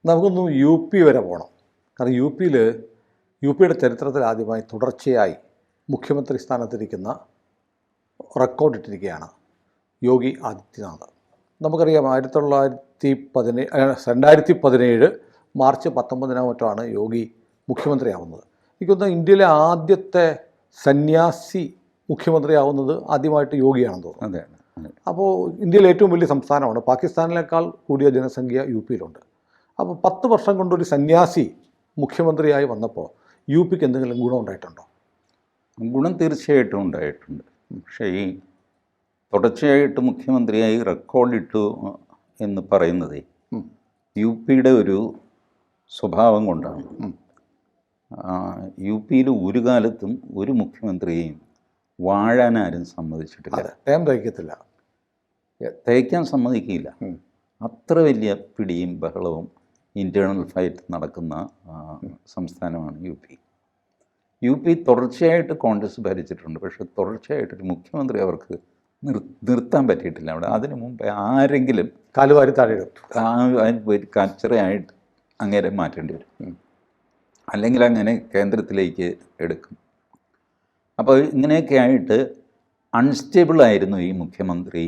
നമുക്കൊന്ന് UP വരെ പോകണം. കാരണം യു പിയുടെ ചരിത്രത്തിൽ ആദ്യമായി തുടർച്ചയായി മുഖ്യമന്ത്രി സ്ഥാനത്തിരിക്കുന്ന റെക്കോർഡിട്ടിരിക്കുകയാണ് യോഗി ആദിത്യനാഥ്. നമുക്കറിയാം 2017 മാർച്ച് 19 മറ്റാണ് യോഗി മുഖ്യമന്ത്രിയാവുന്നത്. എനിക്കൊന്ന് ഇന്ത്യയിലെ ആദ്യത്തെ സന്യാസി മുഖ്യമന്ത്രിയാവുന്നത് ആദ്യമായിട്ട് യോഗിയാണെന്ന് തോന്നുന്നു. അതെ. അപ്പോൾ ഇന്ത്യയിലെ ഏറ്റവും വലിയ സംസ്ഥാനമാണ്. പാകിസ്ഥാനിനേക്കാൾ കൂടിയ ജനസംഖ്യ UPയിലുണ്ട്. അപ്പോൾ 10 വർഷം കൊണ്ടൊരു സന്യാസി മുഖ്യമന്ത്രിയായി വന്നപ്പോൾ UPക്ക് എന്തെങ്കിലും ഗുണം ഉണ്ടായിട്ടുണ്ടോ? ഗുണം തീർച്ചയായിട്ടും ഉണ്ടായിട്ടുണ്ട്. പക്ഷേ ഈ തുടർച്ചയായിട്ട് മുഖ്യമന്ത്രിയായി റെക്കോർഡിട്ടു എന്ന് പറയുന്നത് UPയുടെ ഒരു സ്വഭാവം കൊണ്ടാണ്. UPയിൽ ഒരു കാലത്തും ഒരു മുഖ്യമന്ത്രിയെയും വാഴാൻ ആരും സമ്മതിച്ചിട്ടില്ല. തയ്ക്കാൻ സമ്മതിക്കില്ല. അത്ര വലിയ പിടിയും ബഹളവും ഇൻറ്റേർണൽ ഫൈറ്റ് നടക്കുന്ന സംസ്ഥാനമാണ് UP. തുടർച്ചയായിട്ട് കോൺഗ്രസ് ഭരിച്ചിട്ടുണ്ട്. പക്ഷേ തുടർച്ചയായിട്ടൊരു മുഖ്യമന്ത്രി അവർക്ക് നിർത്താൻ പറ്റിയിട്ടില്ല. അവിടെ അതിനു മുമ്പ് ആരെങ്കിലും കാലുവാരി താഴെ കച്ചറയായിട്ട് അങ്ങേരെ മാറ്റേണ്ടി വരും, അല്ലെങ്കിൽ അങ്ങനെ കേന്ദ്രത്തിലേക്ക് എടുക്കും. അപ്പോൾ ഇങ്ങനെയൊക്കെ ആയിട്ട് അൺസ്റ്റേബിളായിരുന്നു ഈ മുഖ്യമന്ത്രി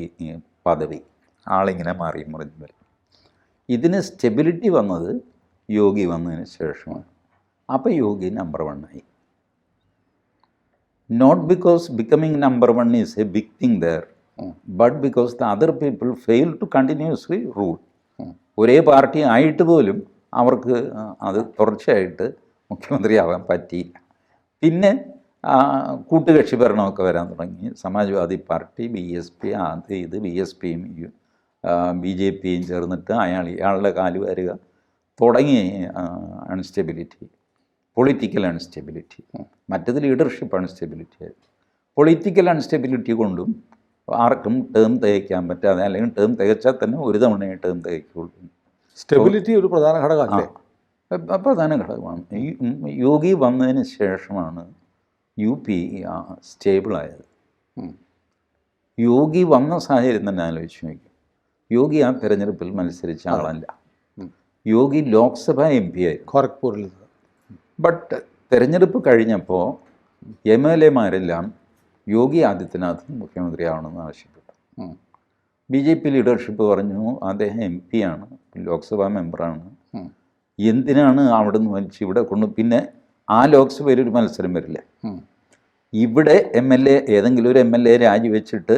പദവി. ആളിങ്ങനെ മാറിയും മറിഞ്ഞു വരും. ഇതിന് സ്റ്റെബിലിറ്റി വന്നത് യോഗി വന്നതിന് ശേഷമാണ്. അപ്പോൾ യോഗി നമ്പർ 1 ആയി. Not because becoming number 1 is a big thing there, but because the other people fail to continuously rule. ഒരേ പാർട്ടി ആയിട്ട് പോലും അവർക്ക് അത് തുടർച്ചയായിട്ട് മുഖ്യമന്ത്രിയാവാൻ പറ്റിയില്ല. പിന്നെ കൂട്ടുകക്ഷി ഭരണമൊക്കെ വരാൻ തുടങ്ങി. സമാജ്വാദി പാർട്ടി, BSP, BSPയും BJPയും ചേർന്നിട്ട് ഇയാളുടെ കാലുവാരുക തുടങ്ങി. Unstability, political unstability. മറ്റത് ലീഡർഷിപ്പ് അൺസ്റ്റെബിലിറ്റി ആയിരുന്നു. പൊളിറ്റിക്കൽ അൺസ്റ്റെബിലിറ്റി കൊണ്ടും ആർക്കും ടേം തികയ്ക്കാൻ പറ്റാതെ, അല്ലെങ്കിൽ ടേം തികച്ചാൽ തന്നെ ഒരു തവണയെ ടേം തികയ്ക്കുള്ളൂ. സ്റ്റെബിലിറ്റി ഒരു പ്രധാന ഘടകമല്ലേ? പ്രധാന ഘടകമാണ്. യോഗി വന്നതിന് ശേഷമാണ് UP സ്റ്റേബിളായത്. യോഗി വന്ന സാഹചര്യം തന്നെ ആലോചിച്ച് നോക്കും. യോഗി ആ തെരഞ്ഞെടുപ്പിൽ മത്സരിച്ച ആളല്ല. യോഗി ലോക്സഭ MP ആയിരുന്നു, ഖോരഗ്പൂരിൽ. ബട്ട് തെരഞ്ഞെടുപ്പ് കഴിഞ്ഞപ്പോൾ MLAമാരെല്ലാം യോഗി ആദിത്യനാഥ് മുഖ്യമന്ത്രിയാവണമെന്ന് ആവശ്യപ്പെട്ടു. BJP ലീഡർഷിപ്പ് പറഞ്ഞു അദ്ദേഹം MP ആണ്, ലോക്സഭാ മെമ്പറാണ്, എന്തിനാണ് അവിടെ നിന്ന് വലിച്ച് ഇവിടെ കൊണ്ടു, പിന്നെ ആ ലോക്സഭയിൽ ഒരു മത്സരം വരില്ല, ഇവിടെ MLA ഏതെങ്കിലും ഒരു MLA രാജിവെച്ചിട്ട്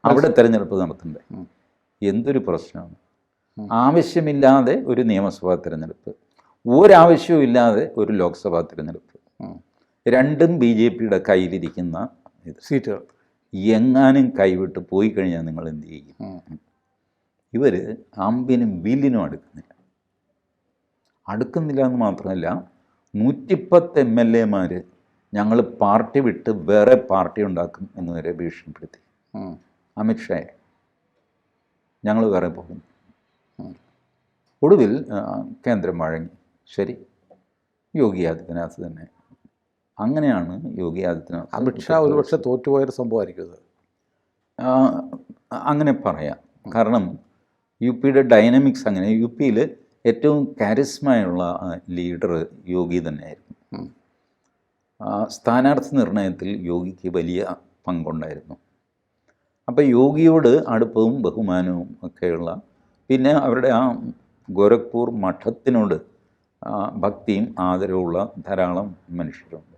അവിടെ തെരഞ്ഞെടുപ്പ് നടത്തണ്ടേ? എന്തൊരു പ്രശ്നമാണ്. ആവശ്യമില്ലാതെ ഒരു നിയമസഭാ തിരഞ്ഞെടുപ്പ്, ഒരാവശ്യവും ഇല്ലാതെ ഒരു ലോക്സഭാ തിരഞ്ഞെടുപ്പ്, രണ്ടും BJPയുടെ കയ്യിലിരിക്കുന്ന സീറ്റുകൾ എങ്ങാനും കൈവിട്ട് പോയി കഴിഞ്ഞാൽ നിങ്ങൾ എന്ത് ചെയ്യും? ഇവർ അമ്പിനും വില്ലിനും അടുക്കുന്നില്ല എന്ന് മാത്രമല്ല, 110 MLAമാർ ഞങ്ങൾ പാർട്ടി വിട്ട് വേറെ പാർട്ടി ഉണ്ടാക്കും എന്ന് വരെ ഭീഷണിപ്പെടുത്തി. അമിത്ഷായെ ഞങ്ങൾ വേറെ പോകും. ഒടുവിൽ കേന്ദ്രം വഴങ്ങി. ശരി, യോഗി ആദിത്യനാഥ് തന്നെ. അങ്ങനെയാണ് യോഗി ആദിത്യനാഥ്. അമിത്ഷാ ഒരുപക്ഷെ തോറ്റുപോയൊരു സംഭവമായിരിക്കും അത്. അങ്ങനെ പറയാം. കാരണം UPയുടെ ഡൈനാമിക്സ് അങ്ങനെ. UPയിൽ ഏറ്റവും കാരിസ്മയുള്ള ലീഡർ യോഗി തന്നെയായിരുന്നു. സ്ഥാനാർത്ഥി നിർണയത്തിൽ യോഗിക്ക് വലിയ പങ്കുണ്ടായിരുന്നു. അപ്പോൾ യോഗിയോട് അടുപ്പവും ബഹുമാനവും ഒക്കെയുള്ള, പിന്നെ അവരുടെ ആ ഗോരഖ്പൂർ മഠത്തിനോട് ഭക്തിയും ആദരവുമുള്ള ധാരാളം മനുഷ്യരുണ്ട്.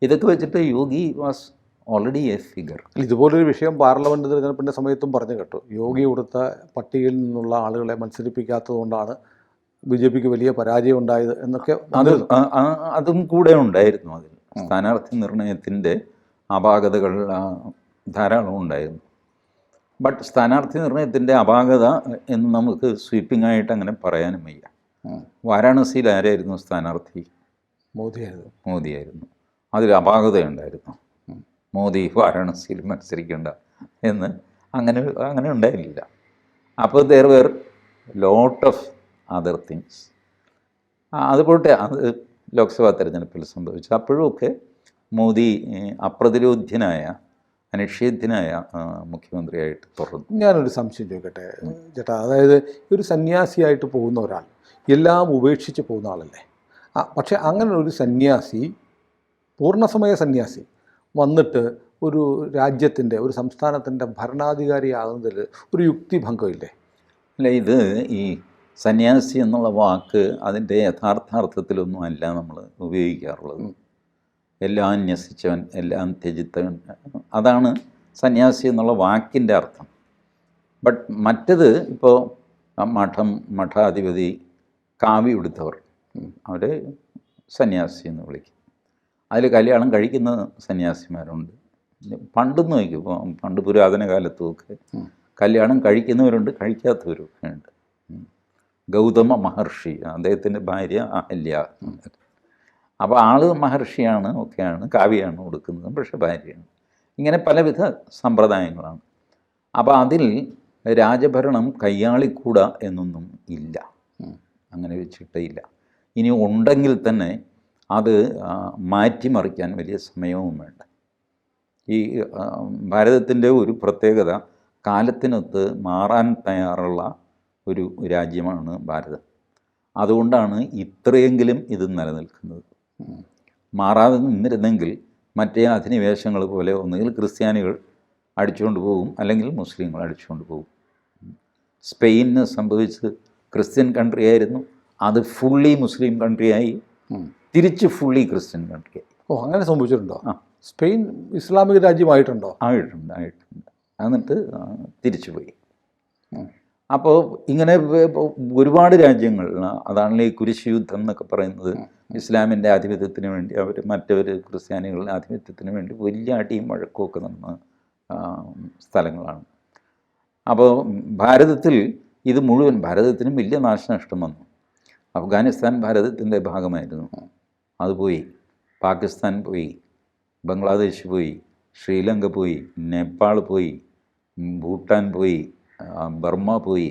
ഇതൊക്കെ വെച്ചിട്ട് യോഗി വാസ് ഓൾറെഡി എ ഫിഗർ. ഇതുപോലൊരു വിഷയം പാർലമെൻറ്റ് തിരഞ്ഞെടുപ്പിൻ്റെ സമയത്തും പറഞ്ഞു കേട്ടു. യോഗി കൊടുത്ത പട്ടികയിൽ നിന്നുള്ള ആളുകളെ മത്സരിപ്പിക്കാത്തത് കൊണ്ടാണ് BJPക്ക് വലിയ പരാജയം ഉണ്ടായത് എന്നൊക്കെ. അതും കൂടെ ഉണ്ടായിരുന്നു. അതിൽ സ്ഥാനാർത്ഥി നിർണയത്തിൻ്റെ അപാകതകൾ ധാരാളം ഉണ്ടായിരുന്നു. ബട്ട് സ്ഥാനാർത്ഥി നിർണയത്തിൻ്റെ അപാകത എന്ന് നമുക്ക് സ്വീപ്പിംഗ് ആയിട്ട് അങ്ങനെ പറയാനും വയ്യ. വാരാണസിയിൽ ആരായിരുന്നു സ്ഥാനാർത്ഥി? മോദിയായിരുന്നു. അതിൽ അപാകതയുണ്ടായിരുന്നു. മോദി വാരാണസിയിൽ മത്സരിക്കേണ്ട എന്ന് അങ്ങനെ ഉണ്ടായില്ല. അപ്പോൾ there were lot of other things. അതുപോട്ടെ, അത് ലോക്സഭാ തെരഞ്ഞെടുപ്പിൽ സംഭവിച്ചു. അപ്പോഴുമൊക്കെ മോദി അപ്രതിരോധ്യനായ, അനിഷേധ്യനായ മുഖ്യമന്ത്രിയായിട്ട് തുടർന്നു. ഞാനൊരു സംശയം ചോദിക്കട്ടെ ചേട്ടാ. അതായത് ഒരു സന്യാസിയായിട്ട് പോകുന്ന ഒരാൾ എല്ലാം ഉപേക്ഷിച്ച് പോകുന്ന ആളല്ലേ. പക്ഷേ അങ്ങനെ ഒരു സന്യാസി, പൂർണ്ണസമയ സന്യാസി വന്നിട്ട് ഒരു രാജ്യത്തിൻ്റെ, ഒരു സംസ്ഥാനത്തിൻ്റെ ഭരണാധികാരിയാകുന്നതിൽ ഒരു യുക്തിഭംഗമില്ലേ? അല്ല, ഇത് ഈ സന്യാസി എന്നുള്ള വാക്ക് അതിൻ്റെ യഥാർത്ഥാർത്ഥത്തിലൊന്നും അല്ല നമ്മൾ ഉപയോഗിക്കാറുള്ളത്. എല്ലാം അന്യസിച്ചവൻ, എല്ലാം ത്യജിത്തവൻ, അതാണ് സന്യാസി എന്നുള്ള വാക്കിൻ്റെ അർത്ഥം. ബട്ട് മറ്റത് ഇപ്പോൾ മഠാധിപതി, കാവി ഉടുത്തവർ, അവർ സന്യാസി എന്ന് വിളിക്കും. അതിൽ കല്യാണം കഴിക്കുന്ന സന്യാസിമാരുണ്ട്. പണ്ടെന്ന് നോക്കിയപ്പോൾ, പണ്ട് പുരാതന കാലത്തുമൊക്കെ കല്യാണം കഴിക്കുന്നവരുണ്ട്, കഴിക്കാത്തവരൊക്കെ ഉണ്ട്. ഗൗതമ മഹർഷി, അദ്ദേഹത്തിൻ്റെ ഭാര്യ അഹല്യ. അപ്പോൾ ആള് മഹർഷിയാണ്, ഒക്കെയാണ്, കാവ്യാണ് കൊടുക്കുന്നത്, പക്ഷെ ഭാര്യയാണ്. ഇങ്ങനെ പലവിധ സമ്പ്രദായങ്ങളാണ്. അപ്പോൾ അതിൽ രാജഭരണം കയ്യാളിക്കൂടാ എന്നൊന്നും ഇല്ല, അങ്ങനെ വെച്ചിട്ടേ ഇല്ല. ഇനി ഉണ്ടെങ്കിൽ തന്നെ അത് മാറ്റിമറിക്കാൻ വലിയ സമയവും വേണ്ട. ഈ ഭാരതത്തിൻ്റെ ഒരു പ്രത്യേകത, കാലത്തിനൊത്ത് മാറാൻ തയ്യാറുള്ള ഒരു രാജ്യമാണ് ഭാരതം. അതുകൊണ്ടാണ് ഇത്രയെങ്കിലും ഇത് നിലനിൽക്കുന്നത്. മാറാതെ നിന്നിരുന്നെങ്കിൽ മറ്റേ അധിനിവേശങ്ങൾ പോലെ ഒന്നുകിൽ ക്രിസ്ത്യാനികൾ അടിച്ചുകൊണ്ട് പോകും, അല്ലെങ്കിൽ മുസ്ലിങ്ങൾ അടിച്ചുകൊണ്ട് പോകും. സ്പെയിനിന് സംഭവിച്ച് ക്രിസ്ത്യൻ കൺട്രി ആയിരുന്നു, അത് ഫുള്ളി മുസ്ലിം കൺട്രിയായി, തിരിച്ച് ഫുള്ളി ക്രിസ്ത്യൻ കൺട്രിയായി. അങ്ങനെ സംഭവിച്ചിട്ടുണ്ടോ? സ്പെയിൻ ഇസ്ലാമിക രാജ്യമായിട്ടുണ്ടോ? ആയിട്ടുണ്ട്. എന്നിട്ട് തിരിച്ചു പോയി. അപ്പോൾ ഇങ്ങനെ ഒരുപാട് രാജ്യങ്ങൾ, അതാണല്ലോ ഈ കുരിശ് യുദ്ധം എന്നൊക്കെ പറയുന്നത്. ഇസ്ലാമിൻ്റെ ആധിപത്യത്തിന് വേണ്ടി അവർ മറ്റവർ ക്രിസ്ത്യാനികളുടെ ആധിപത്യത്തിന് വേണ്ടി വലിയ അടിയും വഴക്കുമൊക്കെ നടന്ന സ്ഥലങ്ങളാണ്. അപ്പോൾ ഭാരതത്തിൽ ഇത് മുഴുവൻ, ഭാരതത്തിനും വലിയ നാശനഷ്ടം വന്നു. അഫ്ഗാനിസ്ഥാൻ ഭാരതത്തിൻ്റെ ഭാഗമായിരുന്നു, അത് പോയി. പാകിസ്ഥാൻ പോയി, ബംഗ്ലാദേശ് പോയി, ശ്രീലങ്ക പോയി, നേപ്പാൾ പോയി, ഭൂട്ടാൻ പോയി, ബർമ്മ പോയി.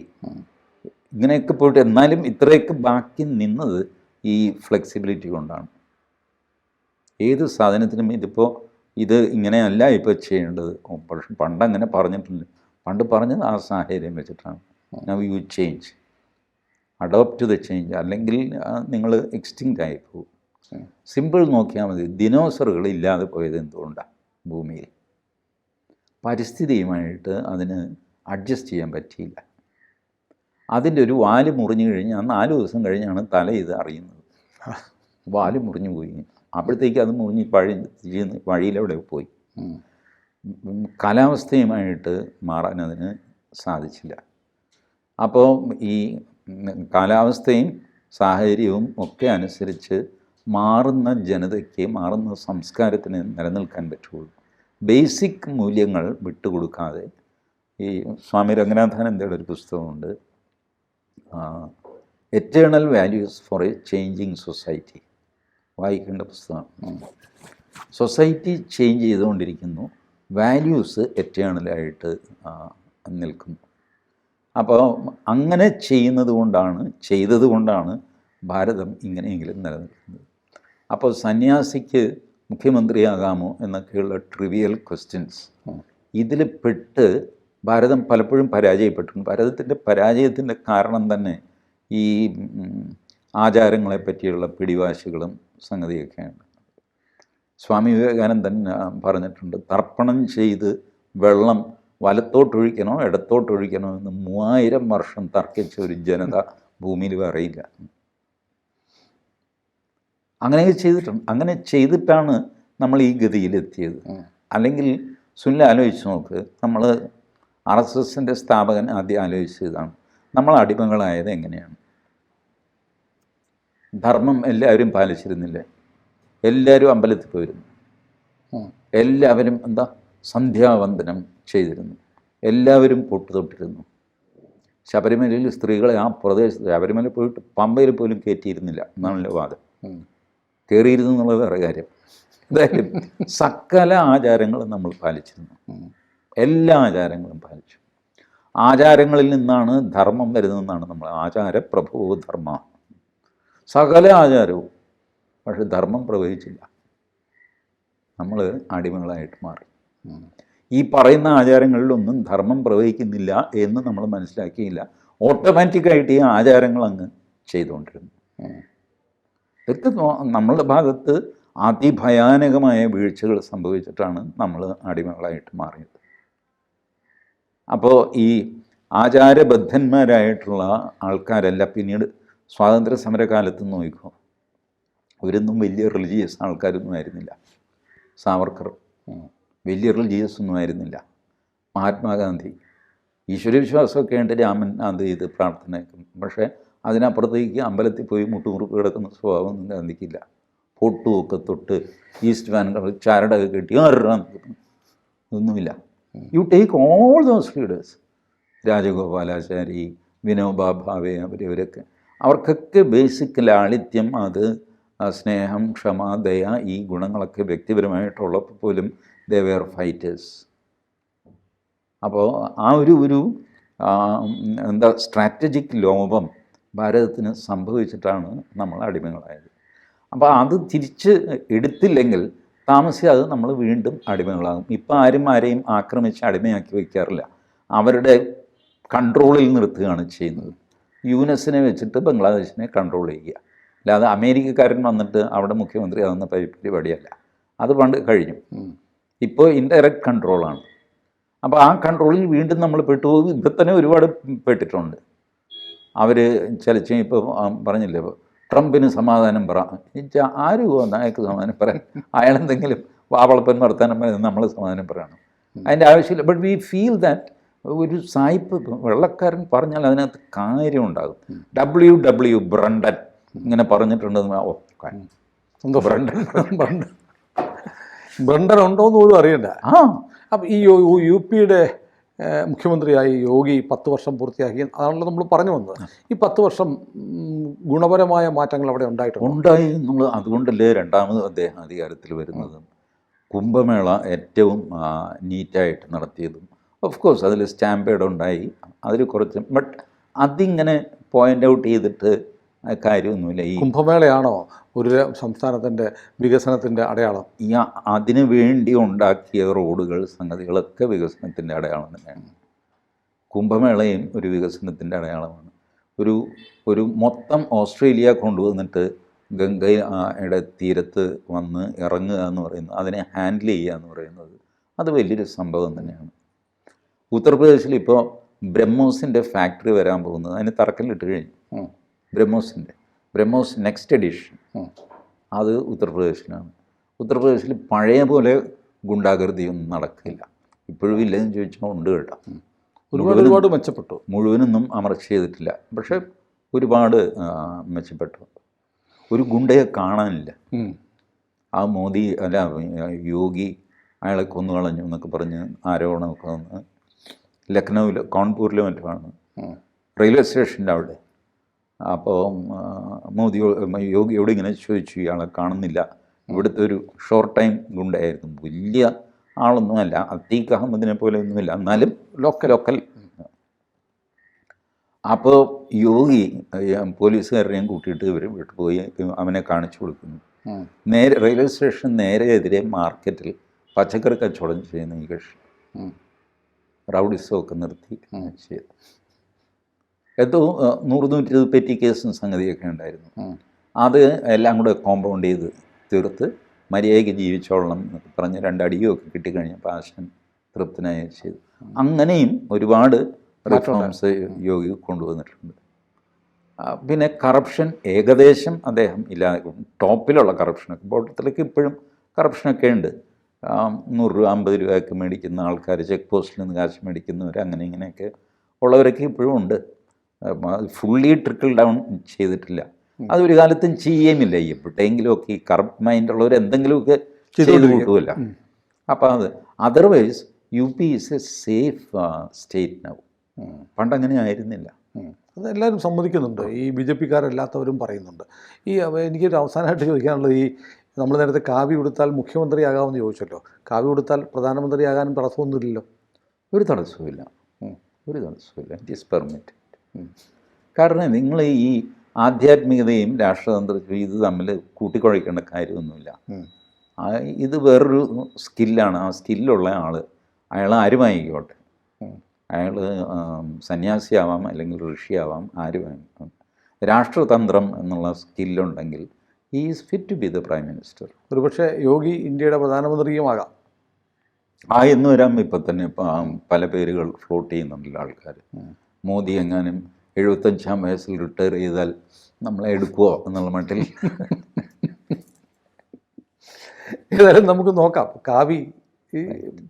ഇങ്ങനെയൊക്കെ പോയിട്ട് എന്നാലും ഇത്രയൊക്കെ ബാക്കി നിന്നത് ഈ ഫ്ലെക്സിബിലിറ്റി കൊണ്ടാണ്. ഏത് സാധനത്തിനും ഇതിപ്പോൾ ഇത് ഇങ്ങനെയല്ല ഇപ്പോൾ ചെയ്യേണ്ടത്, പക്ഷെ പണ്ടങ്ങനെ പറഞ്ഞിട്ടില്ല. പണ്ട് പറഞ്ഞത് ആ സാഹചര്യം വെച്ചിട്ടാണ്. Now you change, adopt to the change, അല്ലെങ്കിൽ നിങ്ങൾ എക്സ്റ്റിങ്ക്റ്റ് ആയി പോകും. സിമ്പിൾ നോക്കിയാൽ മതി. ദിനോസറുകൾ ഇല്ലാതെ പോയത് എന്തുകൊണ്ടാണ്? ഭൂമിയിൽ പരിസ്ഥിതിയുമായിട്ട് അതിന് അഡ്ജസ്റ്റ് ചെയ്യാൻ പറ്റിയില്ല. അതിൻ്റെ ഒരു വാല് മുറിഞ്ഞു കഴിഞ്ഞാൽ 4 ദിവസം കഴിഞ്ഞാണ് തല ഇത് അറിയുന്നത്. വാല് മുറിഞ്ഞു പോയി, അപ്പോഴത്തേക്ക് അത് മുറിഞ്ഞ് വഴിയിലെവിടെ പോയി. കാലാവസ്ഥയുമായിട്ട് മാറാൻ അതിന് സാധിച്ചില്ല. അപ്പോൾ ഈ കാലാവസ്ഥയും സാഹചര്യവും ഒക്കെ അനുസരിച്ച് മാറുന്ന ജനതയ്ക്ക്, മാറുന്ന സംസ്കാരത്തിന് നിലനിൽക്കാൻ പറ്റുള്ളൂ. ബേസിക് മൂല്യങ്ങൾ വിട്ടുകൊടുക്കാതെ. ഈ സ്വാമി രംഗനാഥാനന്ദയുടെ ഒരു പുസ്തകമുണ്ട്, eternal values for a changing society. വായിക്കേണ്ട പുസ്തകമാണ്. സൊസൈറ്റി ചേഞ്ച് ചെയ്തുകൊണ്ടിരിക്കുന്നു, വാല്യൂസ് എറ്റേണലായിട്ട് നിൽക്കുന്നു. അപ്പോൾ അങ്ങനെ ചെയ്തത് കൊണ്ടാണ് ഭാരതം ഇങ്ങനെയെങ്കിലും നിലനിൽക്കുന്നത്. അപ്പോൾ സന്യാസിക്ക് മുഖ്യമന്ത്രിയാകാമോ എന്നൊക്കെയുള്ള ട്രിവിയൽ ക്വസ്റ്റ്യൻസ് ഇതിൽ പെട്ട് ഭാരതം പലപ്പോഴും പരാജയപ്പെട്ടിട്ടുണ്ട്. ഭാരതത്തിൻ്റെ പരാജയത്തിൻ്റെ കാരണം തന്നെ ഈ ആചാരങ്ങളെ പറ്റിയുള്ള പിടിവാശികളും സംഗതിയൊക്കെയാണ്. സ്വാമി വിവേകാനന്ദൻ പറഞ്ഞിട്ടുണ്ട്, തർപ്പണം ചെയ്ത് വെള്ളം വലത്തോട്ടൊഴിക്കണോ ഇടത്തോട്ടൊഴിക്കണോ എന്ന് 3000 വർഷം തർക്കിച്ച ഒരു ജനത ഭൂമിയിൽ അറിയില്ല. അങ്ങനെ ചെയ്തിട്ടാണ് നമ്മൾ ഈ ഗതിയിലെത്തിയത്. അല്ലെങ്കിൽ സുനിൽ ആലോചിച്ച് നോക്ക്, നമ്മൾ RSSൻ്റെ സ്ഥാപകൻ ആദ്യം ആലോചിച്ചതാണ്, നമ്മൾ അടിമകളായത് എങ്ങനെയാണ്? ധർമ്മം എല്ലാവരും പാലിച്ചിരുന്നില്ലേ? എല്ലാവരും അമ്പലത്തിൽ പോയിരുന്നു, എല്ലാവരും സന്ധ്യാവന്ദനം ചെയ്തിരുന്നു, എല്ലാവരും പൊട്ടുതൊട്ടിരുന്നു. ശബരിമലയിൽ സ്ത്രീകളെ ആ പ്രദേശത്ത്, ശബരിമല പോയിട്ട് പമ്പയിൽ പോലും കയറ്റിയിരുന്നില്ല എന്നാണല്ലോ വാദം. കയറിയിരുന്നു എന്നുള്ളത് വേറെ കാര്യം. എന്തായാലും സകല ആചാരങ്ങളും നമ്മൾ പാലിച്ചിരുന്നു, എല്ലാ ആചാരങ്ങളും പാലിച്ചു. ആചാരങ്ങളിൽ നിന്നാണ് ധർമ്മം വരുന്നതെന്നാണ് നമ്മൾ ആചാര പ്രഭോ ധർമ്മ, സകല ആചാരവും. പക്ഷെ ധർമ്മം പ്രവഹിച്ചില്ല, നമ്മൾ അടിമകളായിട്ട് മാറി. ഈ പറയുന്ന ആചാരങ്ങളിലൊന്നും ധർമ്മം പ്രവഹിക്കുന്നില്ല എന്ന് നമ്മൾ മനസ്സിലാക്കിയില്ല. ഓട്ടോമാറ്റിക്കായിട്ട് ഈ ആചാരങ്ങൾ അങ്ങ് ചെയ്തുകൊണ്ടിരുന്നു. ഇതൊക്കെ നമ്മളുടെ ഭാഗത്ത് അതിഭയാനകമായ വീഴ്ചകൾ സംഭവിച്ചിട്ടാണ് നമ്മൾ അടിമകളായിട്ട് മാറിയത്. അപ്പോൾ ഈ ആചാരബദ്ധന്മാരായിട്ടുള്ള ആൾക്കാരല്ല പിന്നീട് സ്വാതന്ത്ര്യ സമരകാലത്ത് നോക്കിക്കോ, അവരൊന്നും വലിയ റിലീജിയസ് ആൾക്കാരൊന്നും ആയിരുന്നില്ല. സാവർക്കർ വലിയ റിലീജിയസ് ഒന്നും ആയിരുന്നില്ല. മഹാത്മാഗാന്ധി ഈശ്വരവിശ്വാസമൊക്കെ ഉണ്ട്, രാമൻ അത് ഇത് പ്രാർത്ഥനയൊക്കെ, പക്ഷേ അതിനപ്പുറത്തേക്ക് അമ്പലത്തിൽ പോയി മുട്ടുമുറുപ്പ് കിടക്കുന്ന സ്വഭാവമൊന്നും ഗാന്ധിക്കില്ല. പൊട്ടുമൊക്കെ തൊട്ട് ഈസ്റ്റ് വാൻകൾ ചരടൊക്കെ കെട്ടി ഒന്നുമില്ല. You take all those leaders, Rajagopalachari, Vinoba Bhave, അവരവരൊക്കെ, അവർക്കൊക്കെ ബേസിക് ലാളിത്യം, അത് സ്നേഹം, ക്ഷമ, ദയ, ഈ ഗുണങ്ങളൊക്കെ വ്യക്തിപരമായിട്ടുള്ളപ്പോൾ പോലും ദേ വെയർ ഫൈറ്റേഴ്സ്. അപ്പോൾ ആ ഒരു എന്താ സ്ട്രാറ്റജിക് ലോപം ഭാരതത്തിന് സംഭവിച്ചിട്ടാണ് നമ്മൾ അടിമകളായത്. അപ്പോൾ അത് തിരിച്ച് എടുത്തില്ലെങ്കിൽ താമസിയാതെ നമ്മൾ വീണ്ടും അടിമകളാകും. ഇപ്പം ആരെയും ആക്രമിച്ച് അടിമയാക്കി വയ്ക്കാറില്ല, അവരുടെ കൺട്രോളിൽ നിർത്തുകയാണ് ചെയ്യുന്നത്. യുനെസിനെ വെച്ചിട്ട് ബംഗ്ലാദേശിനെ കൺട്രോൾ ചെയ്യുക, അല്ലാതെ അമേരിക്കക്കാരൻ വന്നിട്ട് അവിടെ മുഖ്യമന്ത്രി ആകുന്ന പരിപാടിയല്ല. അത് പണ്ട് കഴിഞ്ഞു. ഇപ്പോൾ ഇൻഡയറക്റ്റ് കൺട്രോളാണ്. അപ്പോൾ ആ കൺട്രോളിൽ വീണ്ടും നമ്മൾ പെട്ടുപോകും. ഇപ്പം തന്നെ ഒരുപാട് പെട്ടിട്ടുണ്ട്. അവർ ചലിച്ച് ഇപ്പോൾ പറഞ്ഞില്ലേ, ഇപ്പോൾ ട്രംപിന് സമാധാനം പറ, ആര് പോകുന്ന അയാൾക്ക് സമാധാനം പറയാൻ? അയാളെന്തെങ്കിലും വാവളപ്പൻ വർത്താനം പറയുന്നത് നമ്മൾ സമാധാനം പറയണം, അതിൻ്റെ ആവശ്യമില്ല. ബട്ട് വി ഫീൽ ദാറ്റ് ഒരു സായിപ്പ് വെള്ളക്കാരൻ പറഞ്ഞാൽ അതിനകത്ത് കാര്യമുണ്ടാകും. WW ബ്രണ്ടൻ ഇങ്ങനെ പറഞ്ഞിട്ടുണ്ടെന്ന്. ഓ എന്തോ ബ്രണ്ടൻ ഉണ്ടോയെന്ന് പോലും അറിയണ്ട. അപ്പം ഈ UP-യുടെ മുഖ്യമന്ത്രിയായി യോഗി 10 വർഷം പൂർത്തിയാക്കി, അതാണല്ലോ നമ്മൾ പറഞ്ഞു വന്നത്. ഈ 10 വർഷം ഗുണപരമായ മാറ്റങ്ങൾ അവിടെ ഉണ്ടായി നമ്മൾ അതുകൊണ്ടല്ലേ രണ്ടാമത് അദ്ദേഹം അധികാരത്തിൽ വരുന്നത്. കുംഭമേള ഏറ്റവും നീറ്റായിട്ട് നടത്തിയതും, ഓഫ് കോഴ്സ് അതിൽ സ്റ്റാമ്പേഡ് ഉണ്ടായി, അതിൽ കുറച്ച്, ബട്ട് അതിങ്ങനെ പോയിൻ്റ് ഔട്ട് ചെയ്തിട്ട് കാര്യമൊന്നുമില്ല. ഈ കുംഭമേളയാണോ ഒരു സംസ്ഥാനത്തിൻ്റെ വികസനത്തിൻ്റെ അടയാളം? ഈ അതിനു വേണ്ടി ഉണ്ടാക്കിയ റോഡുകൾ, സംഗതികളൊക്കെ വികസനത്തിൻ്റെ അടയാളം തന്നെയാണ്. കുംഭമേളയും ഒരു വികസനത്തിൻ്റെ അടയാളമാണ്. ഒരു മൊത്തം ഓസ്ട്രേലിയ കൊണ്ടുവന്നിട്ട് ഗംഗയുടെ തീരത്ത് വന്ന് ഇറങ്ങുക എന്ന് പറയുന്നത്, അതിനെ ഹാൻഡിൽ ചെയ്യുക എന്ന് പറയുന്നത്, അത് വലിയൊരു സംഭവം തന്നെയാണ്. ഉത്തർപ്രദേശിൽ ഇപ്പോൾ ബ്രഹ്മോസിൻ്റെ ഫാക്ടറി വരാൻ പോകുന്നത്, അതിന് തറക്കല്ലിട്ട് കഴിഞ്ഞു. ബ്രഹ്മോസ് നെക്സ്റ്റ് എഡിഷൻ അത് ഉത്തർപ്രദേശിലാണ്. ഉത്തർപ്രദേശിൽ പഴയ പോലെ ഗുണ്ടാകൃതിയൊന്നും നടക്കില്ല. ഇപ്പോഴും ഇല്ലെന്ന് ചോദിച്ചാൽ ഉണ്ട് കേട്ടോ. ഒരുപാട് മെച്ചപ്പെട്ടു. മുഴുവനൊന്നും അമർച്ച ചെയ്തിട്ടില്ല, പക്ഷെ ഒരുപാട് മെച്ചപ്പെട്ടു. ഒരു ഗുണ്ടയെ കാണാനില്ല. ആ മോദി അല്ല യോഗി അയാളെ കൊന്നുകളഞ്ഞു എന്നൊക്കെ പറഞ്ഞ് ആരോപണമൊക്കെ വന്ന് ലക്നൗവിൽ, കാൺപൂരിലും മറ്റുമാണ്, റെയിൽവേ സ്റ്റേഷൻ്റെ അവിടെ. അപ്പോൾ യോഗിയോട് ഇങ്ങനെ ചോദിച്ചു, ഇയാളെ കാണുന്നില്ല. ഇവിടുത്തെ ഒരു ഷോർട്ട് ടൈം ഗുണ്ടയായിരുന്നു, വലിയ ആളൊന്നുമല്ല, അത്തീഖ് അഹമ്മദിനെ പോലെ ഒന്നുമില്ല, എന്നാലും ലോക്കൽ. അപ്പോൾ യോഗി പോലീസുകാരെയും കൂട്ടിയിട്ട് ഇവർ വീട്ടിൽ പോയി അവനെ കാണിച്ചു കൊടുക്കുന്നു. നേരെ റെയിൽവേ സ്റ്റേഷൻ നേരെ എതിരെ മാർക്കറ്റിൽ പച്ചക്കറി കച്ചവടം ചെയ്യുന്ന ഈ കക്ഷി റൗഡിസമൊക്കെ നിർത്തി ചെയ്തു. എന്തോ 100-120 പെറ്റി കേസും സംഗതിയൊക്കെ ഉണ്ടായിരുന്നു. അത് എല്ലാം കൂടെ കോമ്പൗണ്ട് ചെയ്ത് തീർത്ത് മര്യാദയ്ക്ക് ജീവിച്ചോളണം എന്നൊക്കെ പറഞ്ഞ് 2 അടിയൊക്കെ കിട്ടിക്കഴിഞ്ഞപ്പോൾ ആശാൻ തൃപ്തനായി ചെയ്തു. അങ്ങനെയും ഒരുപാട് റിഫോംസ് യോഗി കൊണ്ടുവന്നിട്ടുണ്ട്. പിന്നെ കറപ്ഷൻ ഏകദേശം അദ്ദേഹം ഇല്ലാതെ, ടോപ്പിലുള്ള കറപ്ഷനൊക്കെ, ബോട്ടത്തിലേക്ക് ഇപ്പോഴും കറപ്ഷനൊക്കെ ഉണ്ട്. 100 രൂപ 50 രൂപയൊക്കെ മേടിക്കുന്ന ആൾക്കാർ, ചെക്ക് പോസ്റ്റിൽ നിന്ന് കാശ് മേടിക്കുന്നവർ, അങ്ങനെ ഇങ്ങനെയൊക്കെ ഉള്ളവരൊക്കെ ഇപ്പോഴും ഉണ്ട്. ഫുള്ളി ട്രിക്കിൾ ഡൗൺ ചെയ്തിട്ടില്ല. അതൊരു കാലത്തും ചെയ്യുമില്ല. എപ്പോഴെങ്കിലുമൊക്കെ ഈ കറപ്റ്റ് മൈൻഡുള്ളവർ എന്തെങ്കിലുമൊക്കെ ചെയ്ത് കൂട്ടുമല്ല. അപ്പോൾ അത് otherwise UP is a safe state now. പണ്ടങ്ങനെ ആയിരുന്നില്ല. അതെല്ലാവരും സമ്മതിക്കുന്നുണ്ട്, ഈ BJP-ക്കാരല്ലാത്തവരും പറയുന്നുണ്ട്. എനിക്കൊരു അവസാനമായിട്ട് ചോദിക്കാനുള്ളത്, ഈ നമ്മൾ നേരത്തെ കാവ്യ ഉടുത്താൽ മുഖ്യമന്ത്രിയാകാമെന്ന് ചോദിച്ചല്ലോ. കാവ്യ ഉടുത്താൽ പ്രധാനമന്ത്രിയാകാനും തടസ്സമൊന്നുമില്ലല്ലോ? ഒരു തടസ്സവുമില്ല. It is permitted. കാരണം നിങ്ങൾ ഈ ആധ്യാത്മികതയും രാഷ്ട്രതന്ത്രവും ഇത് തമ്മിൽ കൂട്ടിക്കുഴയ്ക്കേണ്ട കാര്യമൊന്നുമില്ല. ഇത് വേറൊരു സ്കില്ലാണ്. ആ സ്കില്ലുള്ള ആൾ, അയാൾ ആരുമായിക്കോട്ടെ, അയാൾ സന്യാസിയാവാം അല്ലെങ്കിൽ ഋഷിയാവാം, ആരുമായിരിക്കും. രാഷ്ട്രതന്ത്രം എന്നുള്ള സ്കില്ലുണ്ടെങ്കിൽ he is fit to be the prime minister. ഒരുപക്ഷെ യോഗി ഇന്ത്യയുടെ പ്രധാനമന്ത്രിയുമാകാം. എന്ന് വരാം. ഇപ്പം തന്നെ പല പേരുകൾ ഫ്ലോട്ട് ചെയ്യുന്നുണ്ടല്ലോ ആൾക്കാർ. മോദി എങ്ങാനും 75-ാം വയസ്സിൽ റിട്ടയർ ചെയ്താൽ നമ്മളെ എടുക്കുമോ എന്നുള്ള മട്ടിൽ. ഏതായാലും നമുക്ക് നോക്കാം കാവി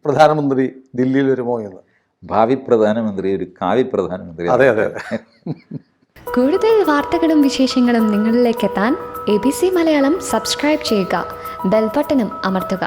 പ്രധാനമന്ത്രി ദില്ലിയിൽ വരുമോ എന്ന്. ഭാവി പ്രധാനമന്ത്രി ഒരു കാവി പ്രധാനമന്ത്രി. അതെ അതെ. കൂടുതൽ വാർത്തകളും വിശേഷങ്ങളും നിങ്ങളിലേക്ക് എത്താൻ ABC മലയാളം സബ്സ്ക്രൈബ് ചെയ്യുക, ബെൽ ബട്ടണും അമർത്തുക.